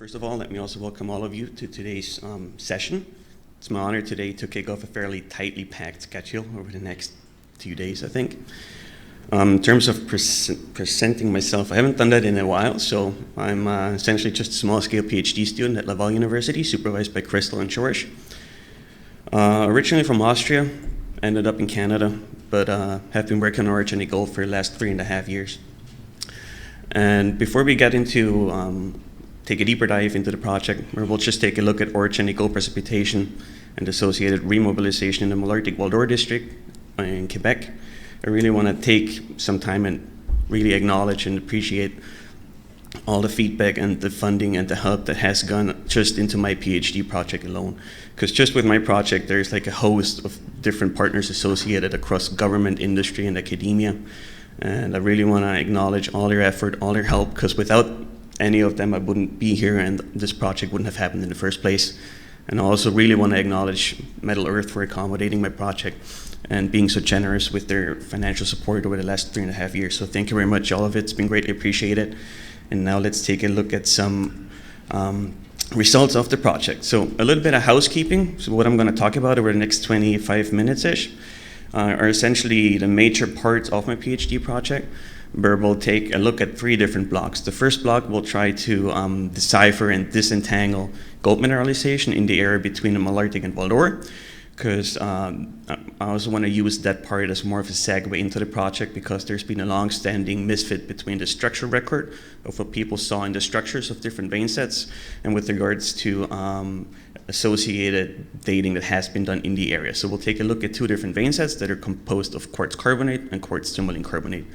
First of all, let me also welcome all of you to today's session. It's my honor today to kick off a fairly tightly packed schedule over the next 2 days, I think. In terms of presenting myself, I haven't done that in a while, so I'm essentially just a small-scale PhD student at Laval University, supervised by Crystal and George. Originally from Austria, ended up in Canada, but have been working on orogenic gold for the last 3.5 years. And before we get into take a deeper dive into the project, where we'll just take a look at orogenic gold precipitation and associated remobilization in the Malarctic-Val district in Quebec, I really want to take some time and really acknowledge and appreciate all the feedback and the funding and the help that has gone just into my PhD project alone. Because just with my project, there's like a host of different partners associated across government, industry, and academia. And I really want to acknowledge all their effort, all their help, because without any of them, I wouldn't be here and this project wouldn't have happened in the first place. And I also really want to acknowledge Metal Earth for accommodating my project and being so generous with their financial support over the last 3.5 years. So thank you very much, all of it. It's been greatly appreciated. And now let's take a look at some results of the project. So a little bit of housekeeping. So what I'm going to talk about over the next 25 minutes-ish are essentially the major parts of my PhD project, where we'll take a look at 3 different blocks. The first block will try to decipher and disentangle gold mineralization in the area between the Malartic and Val, because I also want to use that part as more of a segue into the project, because there's been a long-standing misfit between the structural record of what people saw in the structures of different vein sets and with regards to associated dating that has been done in the area. So we'll take a look at 2 different vein sets that are composed of quartz carbonate and quartz tourmaline carbonate.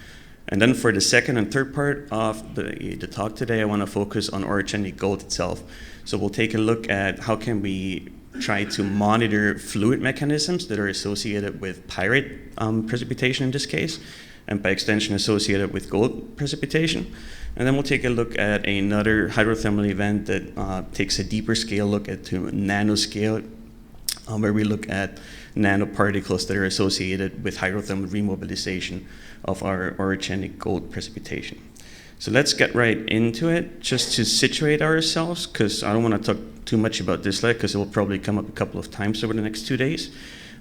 And then for the second and third part of the talk today, I want to focus on orogenic gold itself. So we'll take a look at how can we try to monitor fluid mechanisms that are associated with pyrite precipitation in this case, and by extension associated with gold precipitation. And then we'll take a look at another hydrothermal event that takes a deeper scale look at to nanoscale, where we look at nanoparticles that are associated with hydrothermal remobilization of our orogenic gold precipitation. So let's get right into it, just to situate ourselves, because I don't want to talk too much about this slide, because it will probably come up a couple of times over the next 2 days.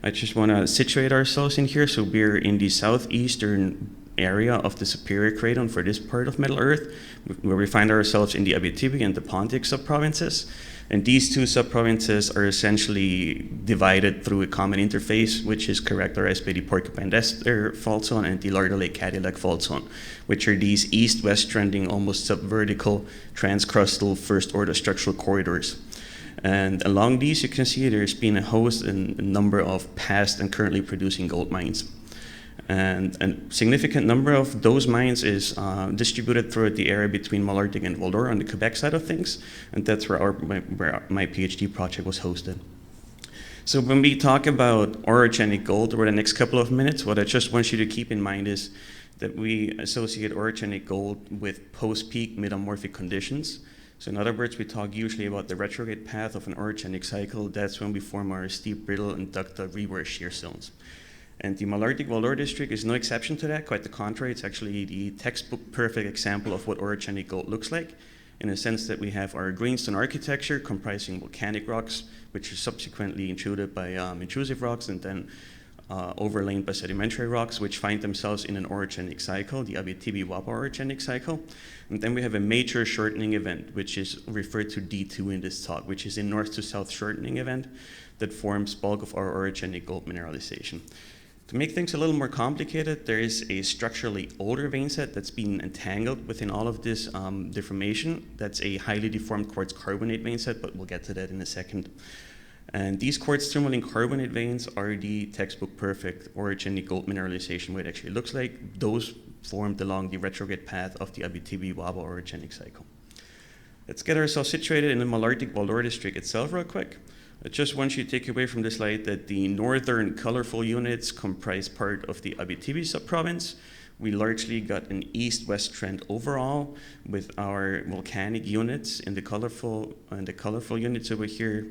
I just want to situate ourselves in here. So we're in the southeastern area of the Superior Craton for this part of Middle Earth, where we find ourselves in the Abitibi and the Pontic subprovinces. And these 2 subprovinces are essentially divided through a common interface, which is characterized by the Porcupine-Dexter fault zone and the Larder Lake-Cadillac fault zone, which are these east-west trending, almost subvertical, transcrustal first-order structural corridors. And along these, you can see there's been a host and a number of past and currently producing gold mines. And a significant number of those mines is distributed throughout the area between Malartic and Val on the Quebec side of things, and that's where my PhD project was hosted. So when we talk about orogenic gold over the next couple of minutes, what I just want you to keep in mind is that we associate orogenic gold with post-peak metamorphic conditions. So in other words, we talk usually about the retrograde path of an orogenic cycle. That's when we form our steep, brittle, and ductile reverse shear zones. And the Malarctic-Val district is no exception to that. Quite the contrary, it's actually the textbook perfect example of what orogenic gold looks like, in a sense that we have our greenstone architecture comprising volcanic rocks, which are subsequently intruded by intrusive rocks and then overlain by sedimentary rocks, which find themselves in an orogenic cycle, the Abitibi-Wapa orogenic cycle. And then we have a major shortening event, which is referred to D2 in this talk, which is a north to south shortening event that forms bulk of our orogenic gold mineralization. To make things a little more complicated, there is a structurally older vein set that's been entangled within all of this deformation. That's a highly deformed quartz carbonate vein set, but we'll get to that in a second. And these quartz tourmaline carbonate veins are the textbook perfect orogenic gold mineralization, what it actually looks like. Those formed along the retrograde path of the Abitibi-Wapa orogenic cycle. Let's get ourselves situated in the Malartic-Val district itself real quick. I just want you to take away from this slide that the northern colorful units comprise part of the Abitibi subprovince. We largely got an east-west trend overall, with our volcanic units in the colorful units over here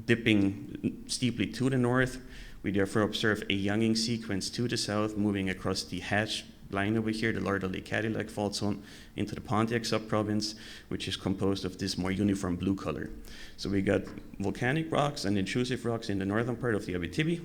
dipping steeply to the north. We therefore observe a younging sequence to the south, moving across the hatch line over here, the Lardale-Cadillac fault zone, into the Pontiac subprovince, which is composed of this more uniform blue color. So we got volcanic rocks and intrusive rocks in the northern part of the Abitibi,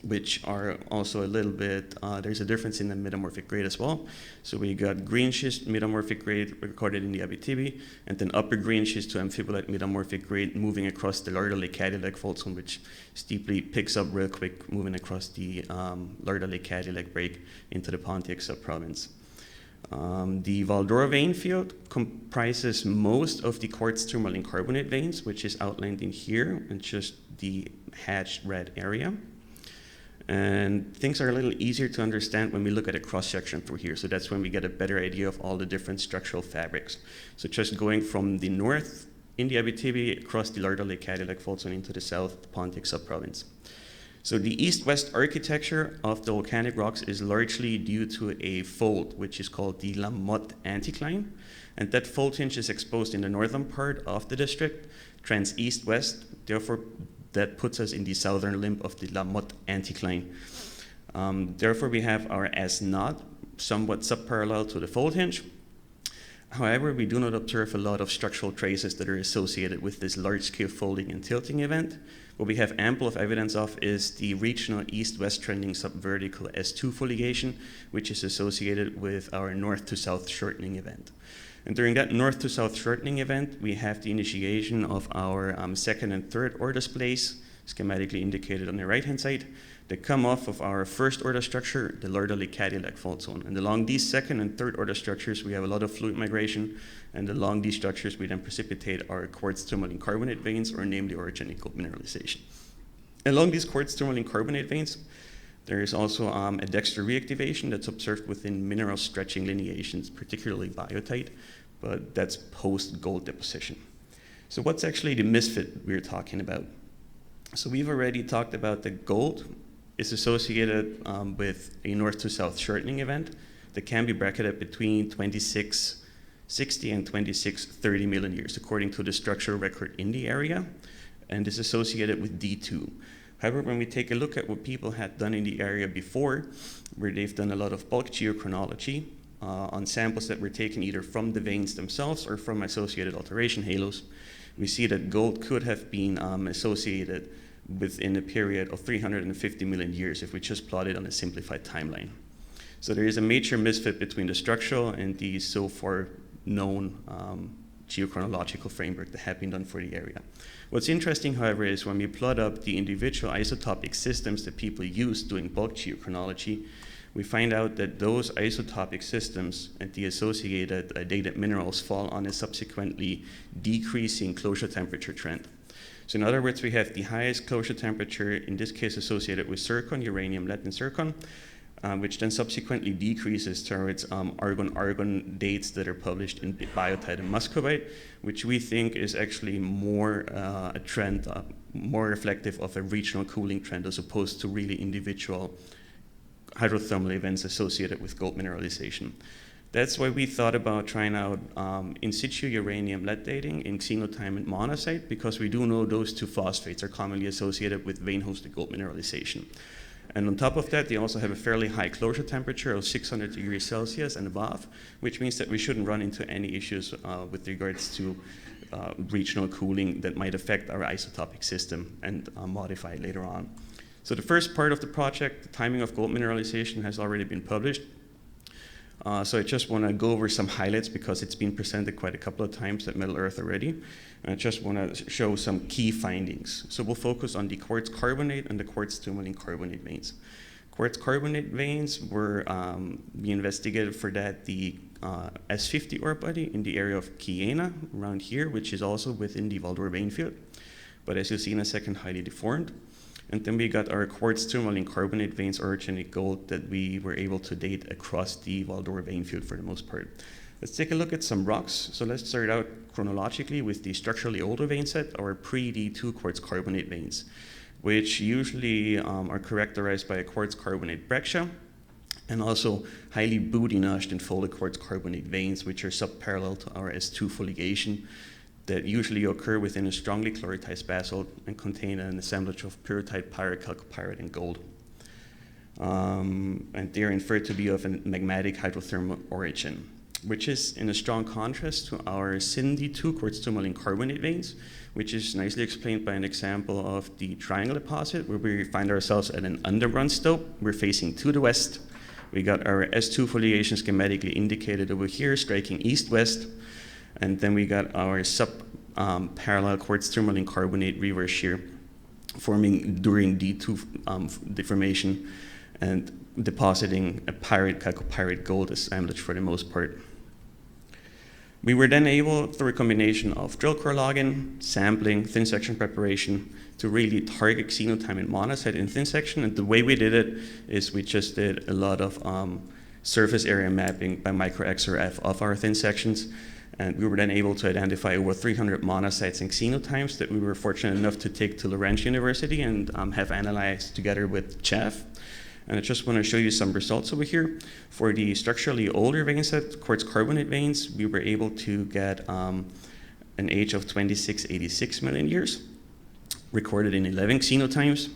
which are also a little bit, there's a difference in the metamorphic grade as well. So we got green schist metamorphic grade recorded in the Abitibi, and then upper green schist to amphibolite metamorphic grade moving across the Lardale-Cadillac fault zone, which steeply picks up real quick, moving across the Lardale-Cadillac break into the Pontiac subprovince. The Val-d'Or vein field comprises most of the quartz tourmaline carbonate veins, which is outlined in here, and just the hatched red area. And things are a little easier to understand when we look at a cross-section through here. So that's when we get a better idea of all the different structural fabrics. So just going from the north in the Abitibi across the Lardale-Cadillac fault zone into the south, the Pontic subprovince. So the east-west architecture of the volcanic rocks is largely due to a fold, which is called the La Motte anticline. And that fold hinge is exposed in the northern part of the district, trends east-west, therefore that puts us in the southern limb of the La Motte anticline. Therefore, we have our S-naught somewhat subparallel to the fold hinge. However, we do not observe a lot of structural traces that are associated with this large-scale folding and tilting event. What we have ample of evidence of is the regional east-west trending subvertical S2 foliation, which is associated with our north to south shortening event. And during that north to south shortening event, we have the initiation of our second and third order splays, schematically indicated on the right-hand side, that come off of our first order structure, the Lardale-Cadillac fault zone. And along these second and third order structures, we have a lot of fluid migration, and along these structures, we then precipitate our quartz tourmaline carbonate veins, or namely orogenic gold mineralization. Along these quartz tourmaline carbonate veins, there is also a dextral reactivation that's observed within mineral stretching lineations, particularly biotite, but that's post-gold deposition. So what's actually the misfit we're talking about? So we've already talked about the gold is associated with a north to south shortening event that can be bracketed between 2660 and 2630 million years, according to the structural record in the area, and is associated with D2. However, when we take a look at what people had done in the area before, where they've done a lot of bulk geochronology on samples that were taken either from the veins themselves or from associated alteration halos, we see that gold could have been associated within a period of 350 million years if we just plot it on a simplified timeline. So there is a major misfit between the structural and the so far known geochronological framework that have been done for the area. What's interesting, however, is when we plot up the individual isotopic systems that people use doing bulk geochronology, we find out that those isotopic systems and the associated dated minerals fall on a subsequently decreasing closure temperature trend. So in other words, we have the highest closure temperature, in this case associated with zircon, uranium, lead, and zircon, which then subsequently decreases towards argon dates that are published in biotite and muscovite, which we think is actually more a trend, more reflective of a regional cooling trend as opposed to really individual hydrothermal events associated with gold mineralization. That's why we thought about trying out in situ uranium lead dating in xenotime and monazite, because we do know those two phosphates are commonly associated with vein-hosted gold mineralization. And on top of that, they also have a fairly high closure temperature of 600 degrees Celsius and above, which means that we shouldn't run into any issues with regards to regional cooling that might affect our isotopic system and modify it later on. So the first part of the project, the timing of gold mineralization, has already been published. So I just want to go over some highlights because it's been presented quite a couple of times at Metal Earth already. And I just want to show some key findings. So we'll focus on the quartz carbonate and the quartz tourmaline carbonate veins. Quartz carbonate veins were, we investigated for that the S50 ore body in the area of Kiena, around here, which is also within the Val-d'Or vein field. But as you'll see in a second, highly deformed. And then we got our quartz tourmaline carbonate veins, orogenic gold, that we were able to date across the Val-d'Or vein field for the most part. Let's take a look at some rocks. So let's start out chronologically with the structurally older vein set, or pre-D2 quartz carbonate veins, which usually are characterized by a quartz carbonate breccia, and also highly boudinaged and folded quartz carbonate veins, which are subparallel to our S2 foliation, that usually occur within a strongly chloritized basalt and contain an assemblage of pyrrhotite, pyrite, chalcopyrite, and gold. and they are inferred to be of a magmatic hydrothermal origin, which is in a strong contrast to our SIND2 quartz tourmaline carbonate veins, which is nicely explained by an example of the triangle deposit, where we find ourselves at an underground stope. We're facing to the west. We got our S2 foliation schematically indicated over here, striking east-west, and then we got our sub-parallel quartz tourmaline carbonate reverse shear forming during D2 deformation and depositing a pyrite, chalcopyrite gold assemblage for the most part. We were then able, through a combination of drill core logging, sampling, thin section preparation, to really target xenotime and monazite in thin section. And the way we did it is we just did a lot of surface area mapping by micro XRF of our thin sections. And we were then able to identify over 300 monazites and xenotimes that we were fortunate enough to take to Lawrence University and have analyzed together with Jeff. And I just want to show you some results over here. For the structurally older vein set, quartz carbonate veins, we were able to get an age of 2686 million years, recorded in 11 xenotimes.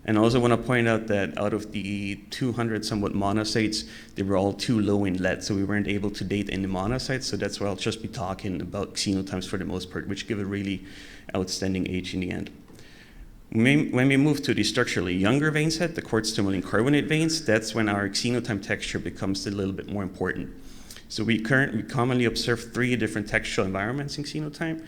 And I also want to point out that out of the 200 somewhat monazites, they were all too low in lead, so we weren't able to date any monazites, so that's why I'll just be talking about xenotimes for the most part, which give a really outstanding age in the end. When we move to the structurally younger vein set, the quartz tourmaline carbonate veins, that's when our xenotime texture becomes a little bit more important. So we commonly observe 3 different textural environments in xenotime.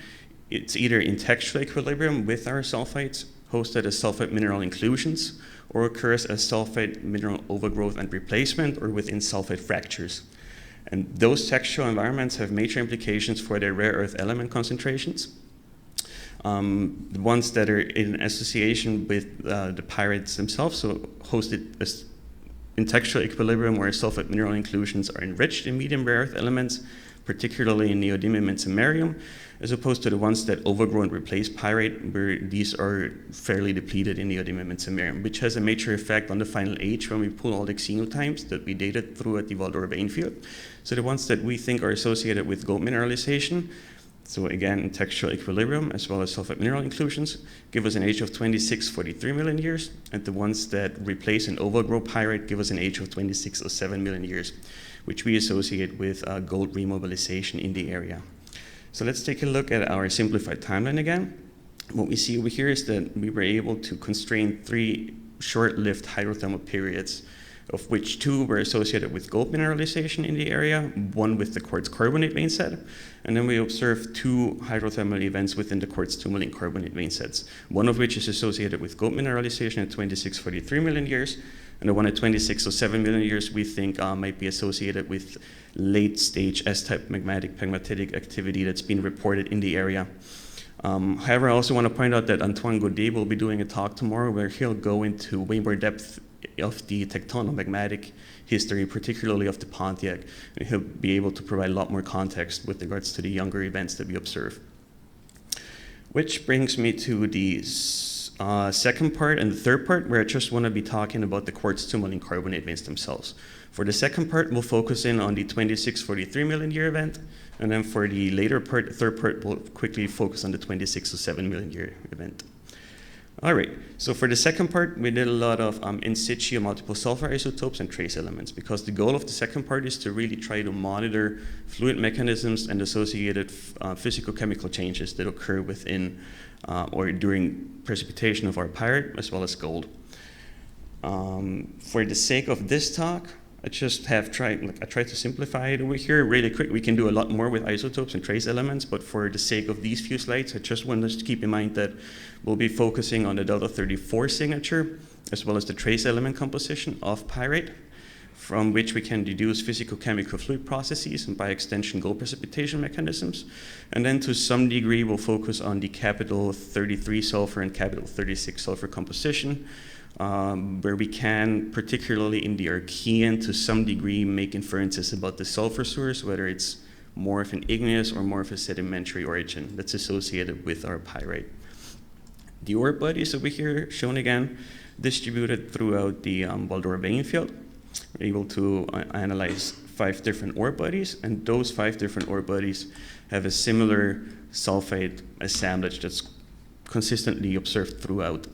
It's either in textural equilibrium with our sulfides, hosted as sulfide mineral inclusions, or occurs as sulfide mineral overgrowth and replacement, or within sulfide fractures. And those textural environments have major implications for their rare earth element concentrations. The ones that are in association with the pyrites themselves, so hosted as in textural equilibrium where sulfide mineral inclusions are enriched in medium rare earth elements, particularly in neodymium and samarium, as opposed to the ones that overgrow and replace pyrite, where these are fairly depleted in neodymium and samarium, which has a major effect on the final age when we pull all the xenotimes that we dated through at the Val-d'Or vein field. So the ones that we think are associated with gold mineralization, so again, in textural equilibrium, as well as sulfide mineral inclusions, give us an age of 2643 million years, and the ones that replace and overgrow pyrite give us an age of 2607 million years, which we associate with gold remobilization in the area. So let's take a look at our simplified timeline again. What we see over here is that we were able to constrain 3 short-lived hydrothermal periods, of which 2 were associated with gold mineralization in the area, 1 with the quartz carbonate vein set, and then we observed 2 hydrothermal events within the quartz tourmaline carbonate vein sets, one of which is associated with gold mineralization at 2643 million years, and the one at 2607 million years we think might be associated with late-stage S-type magmatic pegmatitic activity that's been reported in the area. However, I also want to point out that Antoine Godet will be doing a talk tomorrow where he'll go into way more depth of the tectonomagmatic history, particularly of the Pontiac, and he'll be able to provide a lot more context with regards to the younger events that we observe. Which brings me to the second part and the third part, where I just want to be talking about the quartz tourmaline carbonate veins themselves. For the second part, we'll focus in on the 2643 million year event, and then for the later part, the third part, we'll quickly focus on the 2607 million year event. All right, so for the second part, we did a lot of in situ multiple sulfur isotopes and trace elements, because the goal of the second part is to really try to monitor fluid mechanisms and associated physicochemical changes that occur within or during precipitation of our pyrite as well as gold. For the sake of this talk, I tried to simplify it over here really quick. We can do a lot more with isotopes and trace elements, but for the sake of these few slides, I just want us to keep in mind that we'll be focusing on the delta 34 signature, as well as the trace element composition of pyrite, from which we can deduce physicochemical fluid processes and by extension gold precipitation mechanisms. And then to some degree, we'll focus on the capital 33 sulfur and capital 36 sulfur composition, where we can, particularly in the Archean, to some degree make inferences about the sulfur source, whether it's more of an igneous or more of a sedimentary origin that's associated with our pyrite. The ore bodies over here, shown again, distributed throughout the Val-d'Or vein field. We're able to analyze 5 different ore bodies, and those 5 different ore bodies have a similar sulfide assemblage that's consistently observed throughout.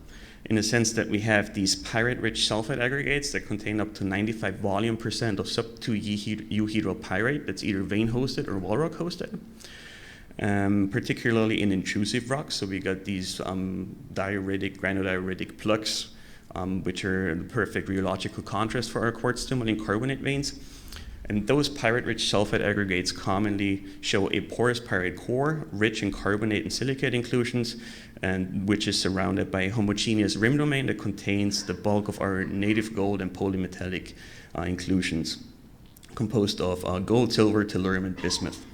in the sense that we have these pyrite-rich sulfide aggregates that contain up to 95 volume% of sub-2 euhedral pyrite that's either vein-hosted or wall rock-hosted. Particularly in intrusive rocks, so we got these diuritic, granodiuritic plugs, which are the perfect rheological contrast for our quartz tourmaline carbonate veins. And those pyrite-rich sulfide aggregates commonly show a porous pyrite core, rich in carbonate and silicate inclusions, and which is surrounded by a homogeneous rim domain that contains the bulk of our native gold and polymetallic inclusions, composed of gold, silver, tellurium, and bismuth.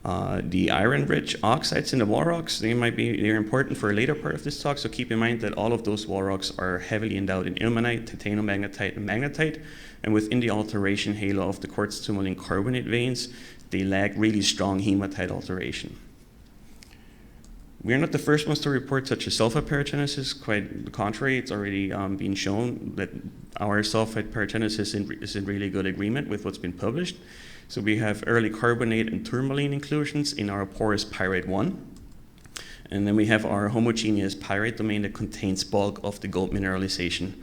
The iron-rich oxides in the wall rocks, they're important for a later part of this talk, so keep in mind that all of those wall rocks are heavily endowed in ilmenite, titanomagnetite, and magnetite, and within the alteration halo of the quartz tourmaline carbonate veins, they lack really strong hematite alteration. We're not the first ones to report such a sulfide paragenesis. Quite the contrary, it's already been shown that our sulfide paragenesis is in really good agreement with what's been published. So we have early carbonate and tourmaline inclusions in our porous pyrite 1. And then we have our homogeneous pyrite domain that contains bulk of the gold mineralization,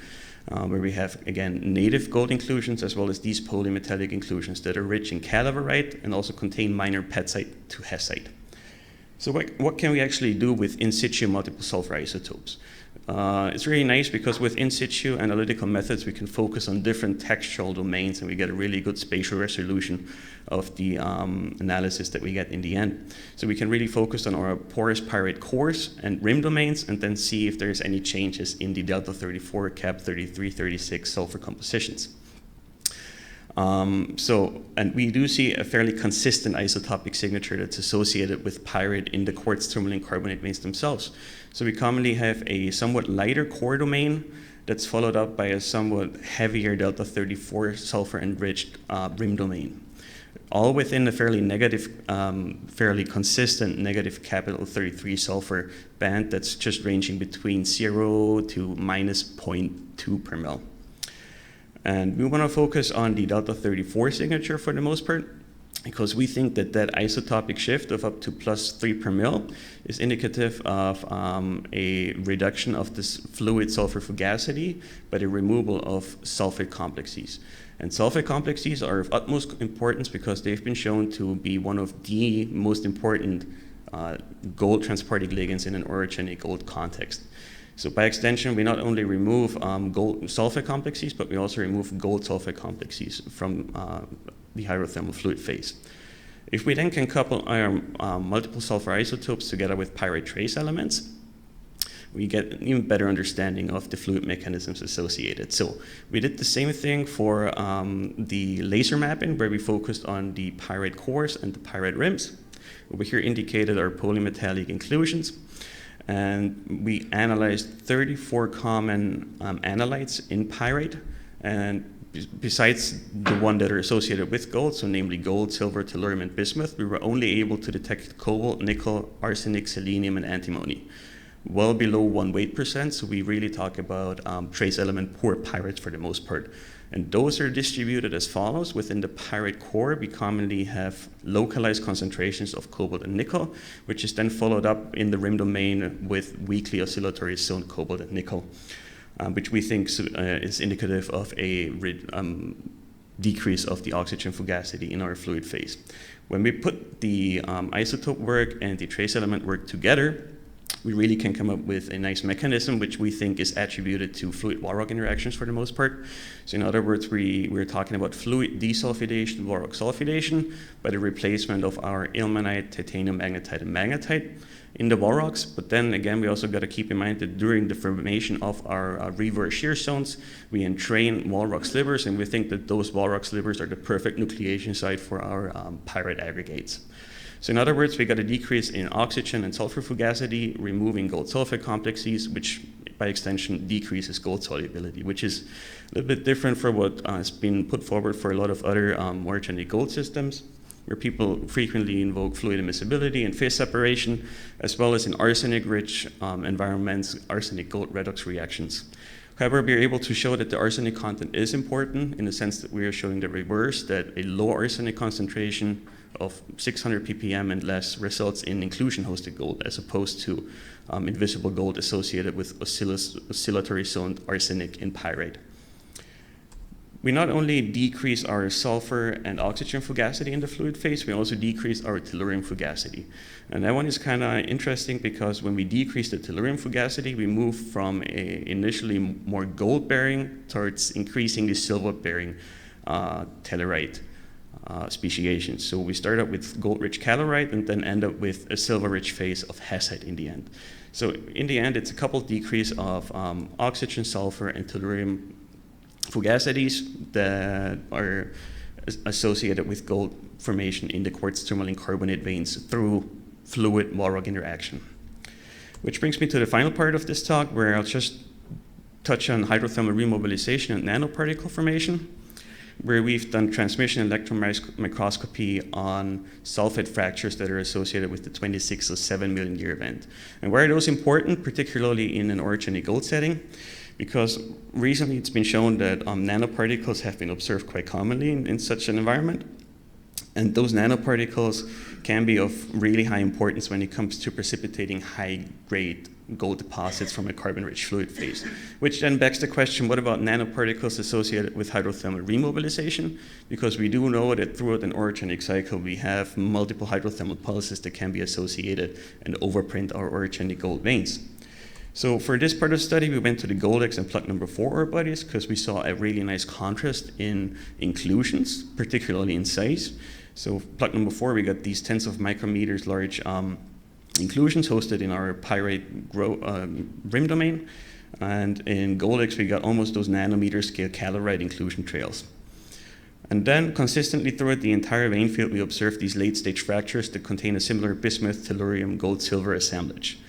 where we have, again, native gold inclusions as well as these polymetallic inclusions that are rich in calaverite and also contain minor petsite to hesite. So what can we actually do with in situ multiple sulfur isotopes? It's really nice because with in situ analytical methods, we can focus on different textural domains and we get a really good spatial resolution of the analysis that we get in the end. So we can really focus on our porous pyrite cores and rim domains and then see if there's any changes in the delta 34, cap 33, 36 sulfur compositions. And we do see a fairly consistent isotopic signature that's associated with pyrite in the quartz tourmaline carbonate veins themselves. So we commonly have a somewhat lighter core domain that's followed up by a somewhat heavier delta 34 sulfur enriched rim domain, all within a fairly negative, fairly consistent negative capital 33 sulfur band that's just ranging between 0 to minus 0.2 per mil. And we want to focus on the delta 34 signature for the most part, because we think that that isotopic shift of up to plus 3 per mil is indicative of a reduction of this fluid sulfur fugacity by the removal of sulfate complexes. And sulfate complexes are of utmost importance because they've been shown to be one of the most important gold transporting ligands in an orogenic gold context. So by extension, we not only remove gold sulfate complexes, but we also remove gold sulfate complexes from the hydrothermal fluid phase. If we then can couple our multiple sulfur isotopes together with pyrite trace elements, we get an even better understanding of the fluid mechanisms associated. So we did the same thing for the laser mapping, where we focused on the pyrite cores and the pyrite rims. Over here indicated our polymetallic inclusions. And we analyzed 34 common analytes in pyrite, and besides the one that are associated with gold, so namely gold, silver, tellurium, and bismuth, we were only able to detect cobalt, nickel, arsenic, selenium, and antimony, well below 1 weight percent. So we really talk about trace element poor pyrites for the most part. And those are distributed as follows. Within the pyrite core, we commonly have localized concentrations of cobalt and nickel, which is then followed up in the rim domain with weakly oscillatory zone cobalt and nickel, which we think is indicative of a decrease of the oxygen fugacity in our fluid phase. When we put the isotope work and the trace element work together, we really can come up with a nice mechanism which we think is attributed to fluid wall rock interactions for the most part. So in other words, we're talking about fluid desulfidation, wall rock sulfidation, by the replacement of our ilmenite, titanium, magnetite, and magnetite in the wall rocks. But then again, we also got to keep in mind that during the formation of our reverse shear zones, we entrain wall rock slivers, and we think that those wall rock slivers are the perfect nucleation site for our pyrite aggregates. So in other words, we got a decrease in oxygen and sulfur fugacity, removing gold sulfate complexes, which by extension decreases gold solubility, which is a little bit different from what has been put forward for a lot of other orogenic gold systems, where people frequently invoke fluid immiscibility and phase separation, as well as in arsenic-rich environments, arsenic-gold redox reactions. However, we are able to show that the arsenic content is important in the sense that we are showing the reverse, that a low arsenic concentration of 600 ppm and less results in inclusion-hosted gold, as opposed to invisible gold associated with oscillatory zoned arsenic in pyrite. We not only decrease our sulfur and oxygen fugacity in the fluid phase, we also decrease our tellurium fugacity. And that one is kind of interesting because when we decrease the tellurium fugacity, we move from a initially more gold-bearing towards increasingly silver-bearing tellurite speciation. So we start out with gold-rich calorite and then end up with a silver-rich phase of hesite in the end. So in the end, it's a coupled decrease of oxygen, sulfur, and tellurium fugacities that are associated with gold formation in the quartz tourmaline carbonate veins through fluid wall-rock interaction. Which brings me to the final part of this talk, where I'll just touch on hydrothermal remobilization and nanoparticle formation, where we've done transmission electron microscopy on sulfate fractures that are associated with the 26 or 7 million year event. And why are those important, particularly in an orogenic gold setting? Because recently it's been shown that nanoparticles have been observed quite commonly in such an environment. And those nanoparticles can be of really high importance when it comes to precipitating high-grade gold deposits from a carbon-rich fluid phase, which then begs the question, what about nanoparticles associated with hydrothermal remobilization? Because we do know that throughout an orogenic cycle, we have multiple hydrothermal pulses that can be associated and overprint our orogenic gold veins. So for this part of the study, we went to the Goldex and plug number 4 ore bodies because we saw a really nice contrast in inclusions, particularly in size. So plug number 4, we got these tens of micrometers large inclusions hosted in our pyrite rim domain. And in Goldex, we got almost those nanometer scale calorite inclusion trails. And then consistently throughout the entire vein field, we observed these late stage fractures that contain a similar bismuth, tellurium, gold, silver assemblage.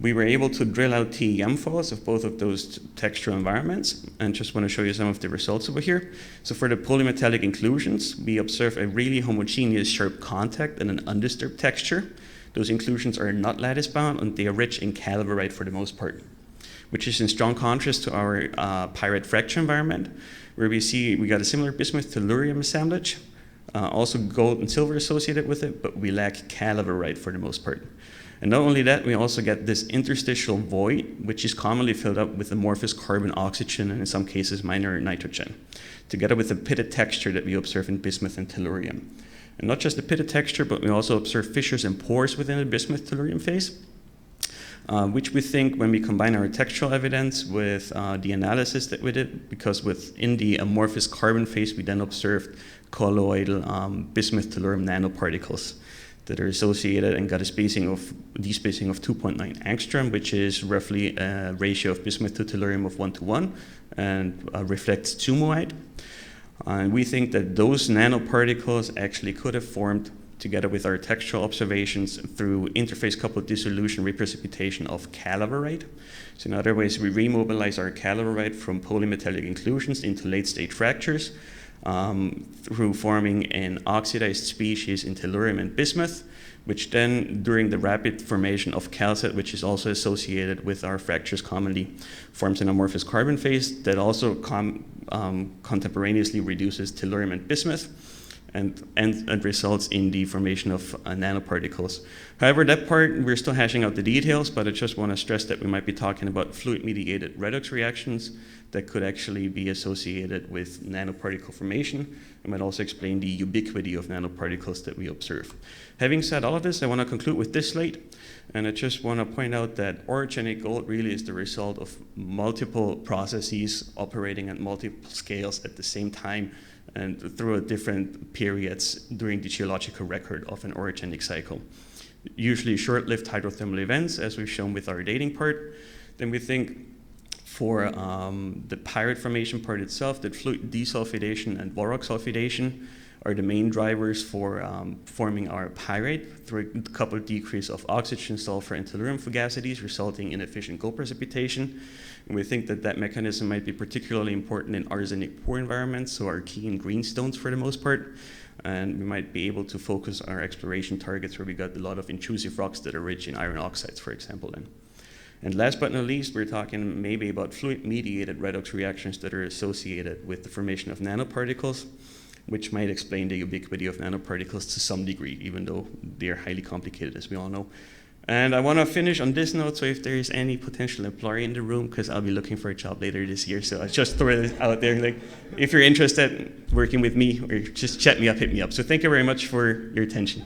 We were able to drill out TEM faults of both of those textural environments, and just want to show you some of the results over here. So for the polymetallic inclusions, we observe a really homogeneous sharp contact and an undisturbed texture. Those inclusions are not lattice bound and they are rich in calaverite for the most part, which is in strong contrast to our pyrite fracture environment, where we got a similar bismuth tellurium assemblage, also gold and silver associated with it, but we lack calaverite for the most part. And not only that, we also get this interstitial void, which is commonly filled up with amorphous carbon, oxygen, and in some cases minor nitrogen, together with the pitted texture that we observe in bismuth and tellurium. And not just the pitted texture, but we also observe fissures and pores within the bismuth tellurium phase, which we think when we combine our textual evidence with the analysis that we did, because within the amorphous carbon phase, we then observed colloidal bismuth tellurium nanoparticles that are associated and got a despacing of 2.9 angstrom, which is roughly a ratio of bismuth to tellurium of 1:1 and reflects 2 moide. And we think that those nanoparticles actually could have formed together with our textual observations through interface coupled dissolution reprecipitation of calaverite. So in other ways, we remobilize our calaverite from polymetallic inclusions into late stage fractures, through forming an oxidized species in tellurium and bismuth, which then, during the rapid formation of calcite, which is also associated with our fractures commonly, forms an amorphous carbon phase that also contemporaneously reduces tellurium and bismuth and results in the formation of nanoparticles. However, that part, we're still hashing out the details, but I just want to stress that we might be talking about fluid-mediated redox reactions that could actually be associated with nanoparticle formation, and might also explain the ubiquity of nanoparticles that we observe. Having said all of this, I want to conclude with this slide, and I just want to point out that orogenic gold really is the result of multiple processes operating at multiple scales at the same time and through different periods during the geological record of an orogenic cycle. Usually short-lived hydrothermal events, as we've shown with our dating part. Then we think for the pyrite formation part itself, that fluid desulfidation and wall-rock sulfidation are the main drivers for forming our pyrite through a coupled decrease of oxygen, sulfur, and tellurium fugacities, resulting in efficient gold precipitation. And we think that that mechanism might be particularly important in arsenic poor environments, so our key and greenstones for the most part. And we might be able to focus our exploration targets where we got a lot of intrusive rocks that are rich in iron oxides, for example. And last but not least, we're talking maybe about fluid-mediated redox reactions that are associated with the formation of nanoparticles. which might explain the ubiquity of nanoparticles to some degree, even though they are highly complicated, as we all know. And I want to finish on this note, so if there is any potential employer in the room, because I'll be looking for a job later this year, so I just throw it out there, like, if you're interested in working with me, or just chat me up, hit me up. So thank you very much for your attention.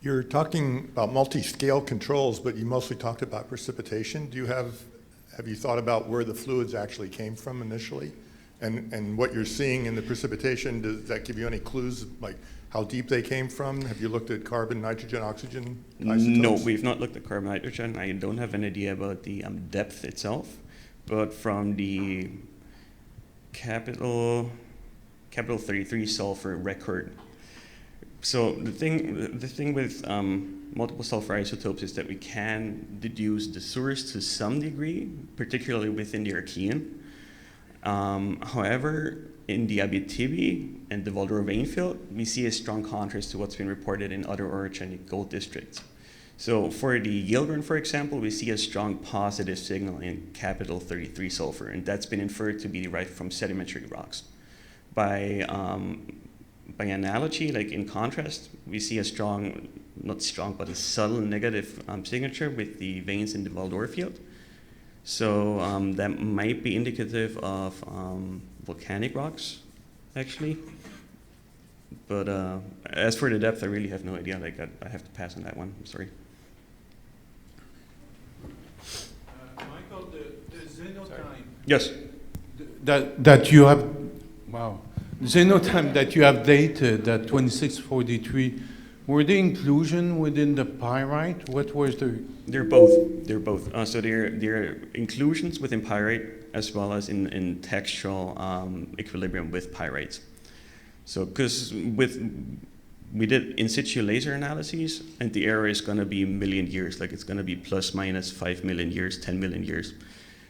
You're talking about multi-scale controls, but you mostly talked about precipitation. Have you thought about where the fluids actually came from initially? And what you're seeing in the precipitation, does that give you any clues, like how deep they came from? Have you looked at carbon, nitrogen, oxygen isotopes? No, we've not looked at carbon, nitrogen. I don't have an idea about the depth itself, but from the capital 33 sulfur record. So the thing with multiple sulfur isotopes is that we can deduce the source to some degree, particularly within the Archean. However, in the Abitibi and the Val-d'Or vein field, we see a strong contrast to what's been reported in other orogenic gold districts. So for the Yilgarn, for example, we see a strong positive signal in capital 33 sulfur, and that's been inferred to be derived from sedimentary rocks. By analogy, like in contrast, we see a strong, not strong, but a subtle negative signature with the veins in the Val-d'Or field. So that might be indicative of volcanic rocks, actually. But as for the depth, I really have no idea. Like I have to pass on that one. I'm sorry. Michael, the xenotime. Yes. That you have, wow. Xenotime that you have dated at 2643, were they inclusion within the pyrite? What was the? They're both. They're both. So they're inclusions within pyrite as well as in textural equilibrium with pyrites. So because we did in situ laser analyses, and the error is going to be a million years. Like it's going to be plus minus 5 million years, 10 million years.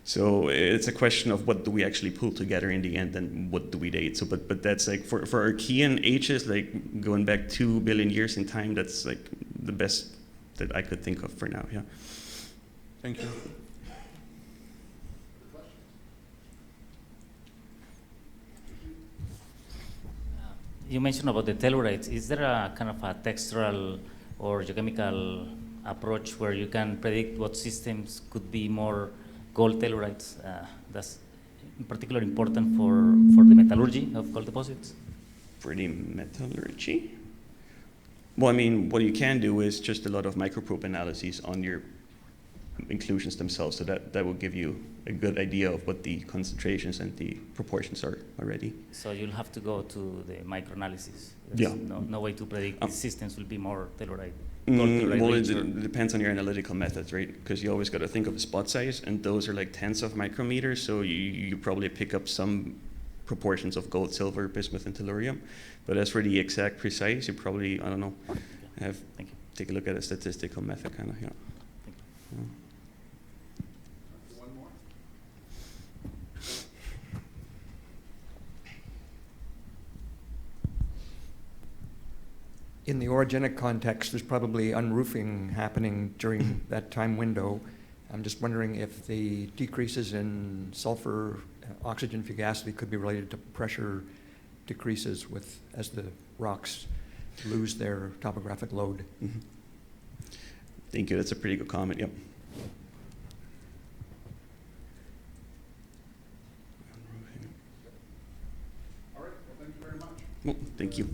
So it's a question of what do we actually pull together in the end, and what do we date. So, but that's like for Archean ages, like going back 2 billion years in time. That's like the best that I could think of for now. Yeah. Thank you. You mentioned about the tellurites. Is there a kind of a textural or geochemical approach where you can predict what systems could be more gold tellurites? That's in particular important for the metallurgy of gold deposits? For the metallurgy? Well, I mean, what you can do is just a lot of microprobe analyses on your inclusions themselves, so that will give you a good idea of what the concentrations and the proportions are already. So you'll have to go to the microanalysis. Yeah. No way to predict these systems will be more tellurite. Well, it depends on your analytical methods, right? Because you always got to think of the spot size, and those are like tenths of micrometers, so you probably pick up some proportions of gold, silver, bismuth, and tellurium. But as for the exact precise, you probably, I don't know, take a look at a statistical method, kind of, yeah. Yeah. One more. In the orogenic context, there's probably unroofing happening during that time window. I'm just wondering if the decreases in sulfur oxygen fugacity could be related to pressure decreases as the rocks lose their topographic load. Mm-hmm. Thank you. That's a pretty good comment. Yep. All right. Well, thank you very much. Well, thank you.